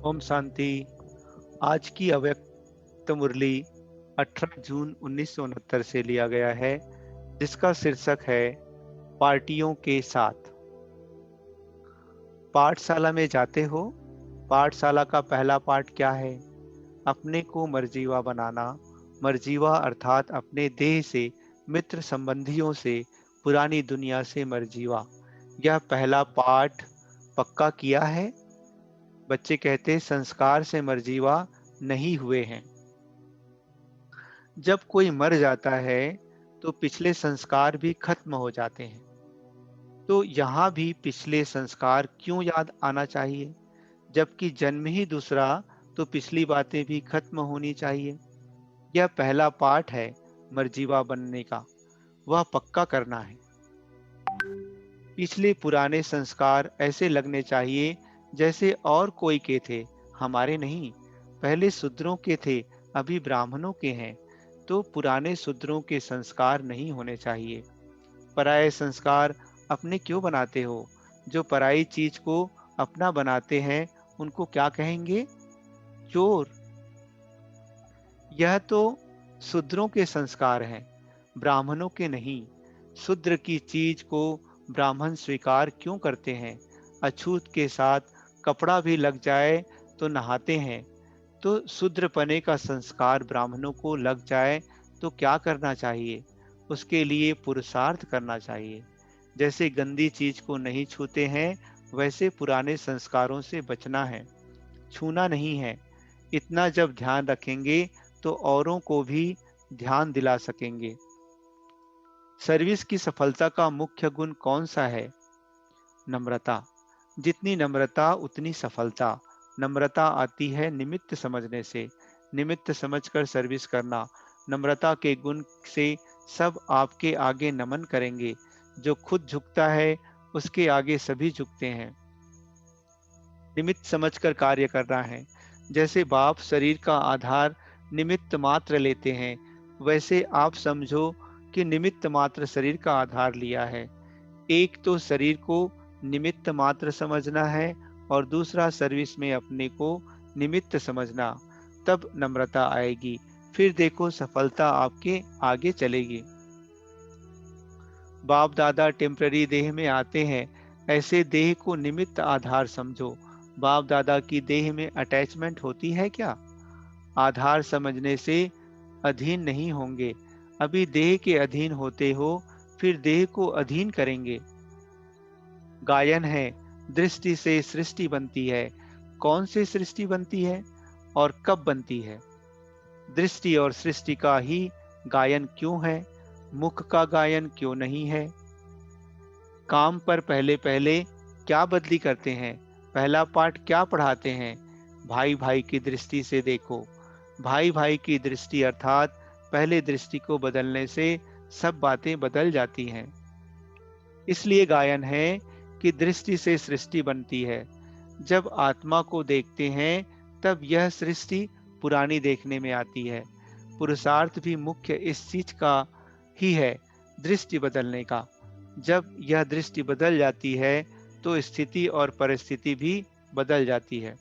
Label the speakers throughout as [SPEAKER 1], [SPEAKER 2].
[SPEAKER 1] ओम शांति। आज की अव्यक्त मुरली 18 जून 1969 से लिया गया है, जिसका शीर्षक है पार्टियों के साथ। पाठशाला में जाते हो? पाठशाला का पहला पाठ क्या है? अपने को मर्जीवा बनाना। मर्जीवा अर्थात अपने देह से, मित्र संबंधियों से, पुरानी दुनिया से मर्जीवा। यह पहला पाठ पक्का किया है। बच्चे कहते संस्कार से मर्जीवा नहीं हुए हैं। जब कोई मर जाता है तो पिछले संस्कार भी खत्म हो जाते हैं। तो यहाँ भी पिछले संस्कार क्यों याद आना चाहिए? जबकि जन्म ही दूसरा, तो पिछली बातें भी खत्म होनी चाहिए। यह पहला पाठ है मर्जीवा बनने का, वह पक्का करना है। पिछले पुराने संस्कार ऐसे लगने चाहिए जैसे और कोई के थे, हमारे नहीं। पहले शूद्रों के थे, अभी ब्राह्मणों के हैं, तो पुराने शूद्रों के संस्कार नहीं होने चाहिए। पराये संस्कार अपने क्यों बनाते हो? जो पराई चीज को अपना बनाते हैं उनको क्या कहेंगे? चोर। यह तो शूद्रों के संस्कार हैं, ब्राह्मणों के नहीं। शूद्र की चीज को ब्राह्मण स्वीकार क्यों करते हैं? अछूत के साथ कपड़ा भी लग जाए तो नहाते हैं। तो शूद्रपने का संस्कार ब्राह्मणों को लग जाए तो क्या करना चाहिए? उसके लिए पुरुषार्थ करना चाहिए। जैसे गंदी चीज को नहीं छूते हैं, वैसे पुराने संस्कारों से बचना है, छूना नहीं है। इतना जब ध्यान रखेंगे तो औरों को भी ध्यान दिला सकेंगे। सर्विस की सफलता का मुख्य गुण कौन सा है? नम्रता। जितनी नम्रता उतनी सफलता। नम्रता आती है निमित्त समझने से। निमित्त समझकर सर्विस करना। नम्रता के गुण से सब आपके आगे नमन करेंगे। जो खुद झुकता है उसके आगे सभी झुकते हैं। निमित्त समझकर कार्य करना है। जैसे बाप शरीर का आधार निमित्त मात्र लेते हैं, वैसे आप समझो कि निमित्त मात्र शरीर का आधार लिया है। एक तो शरीर को निमित्त मात्र समझना है और दूसरा सर्विस में अपने को निमित्त समझना। तब नम्रता आएगी, फिर देखो सफलता आपके आगे चलेगी। बाप दादा टेम्पररी देह में आते हैं, ऐसे देह को निमित्त आधार समझो। बाप दादा की देह में अटैचमेंट होती है क्या? आधार समझने से अधीन नहीं होंगे। अभी देह के अधीन होते हो, फिर देह को अधीन करेंगे। गायन है, दृष्टि से सृष्टि बनती है। कौन से सृष्टि बनती है और कब बनती है? दृष्टि और सृष्टि का ही गायन क्यों है? मुख का गायन क्यों नहीं है? काम पर पहले पहले क्या बदली करते हैं? पहला पाठ क्या पढ़ाते हैं? भाई भाई की दृष्टि से देखो। भाई भाई की दृष्टि अर्थात पहले दृष्टि को बदलने से सब बातें बदल जाती हैं। इसलिए गायन है कि दृष्टि से सृष्टि बनती है। जब आत्मा को देखते हैं तब यह सृष्टि पुरानी देखने में आती है। पुरुषार्थ भी मुख्य इस चीज का ही है, दृष्टि बदलने का। जब यह दृष्टि बदल जाती है तो स्थिति और परिस्थिति भी बदल जाती है।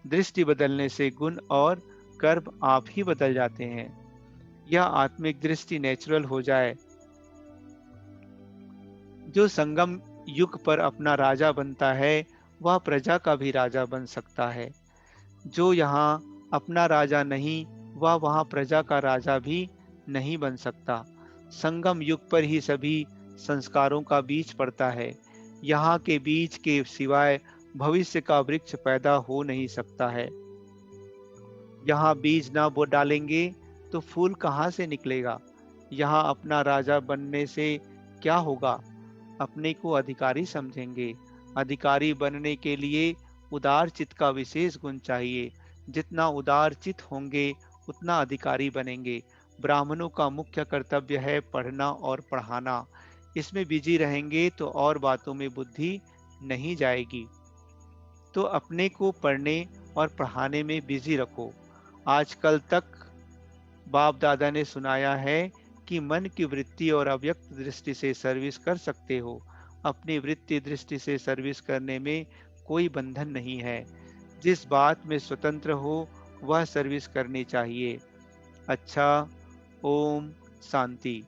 [SPEAKER 1] दृष्टि बदलने से गुण और कर्म आप ही बदल जाते हैं। यह आत्मिक दृष्टि नेचुरल हो जाए। जो संगम युग पर अपना राजा बनता है, वह प्रजा का भी राजा बन सकता है। जो यहाँ अपना राजा नहीं, वह वहाँ प्रजा का राजा भी नहीं बन सकता। संगम युग पर ही सभी संस्कारों का बीज पड़ता है। यहाँ के बीज के सिवाय भविष्य का वृक्ष पैदा हो नहीं सकता है। यहाँ बीज ना बो डालेंगे तो फूल कहाँ से निकलेगा? यहाँ अपना राजा बनने से क्या होगा? अपने को अधिकारी समझेंगे। अधिकारी बनने के लिए उदार चित्त का विशेष गुण चाहिए। जितना उदार चित्त होंगे उतना अधिकारी बनेंगे। ब्राह्मणों का मुख्य कर्तव्य है पढ़ना और पढ़ाना। इसमें बिजी रहेंगे तो और बातों में बुद्धि नहीं जाएगी। तो अपने को पढ़ने और पढ़ाने में बिजी रखो। आजकल तक बाप दादा ने सुनाया है कि मन की वृत्ति और अव्यक्त दृष्टि से सर्विस कर सकते हो। अपनी वृत्ति दृष्टि से सर्विस करने में कोई बंधन नहीं है। जिस बात में स्वतंत्र हो वह सर्विस करनी चाहिए। अच्छा, ओम शांति।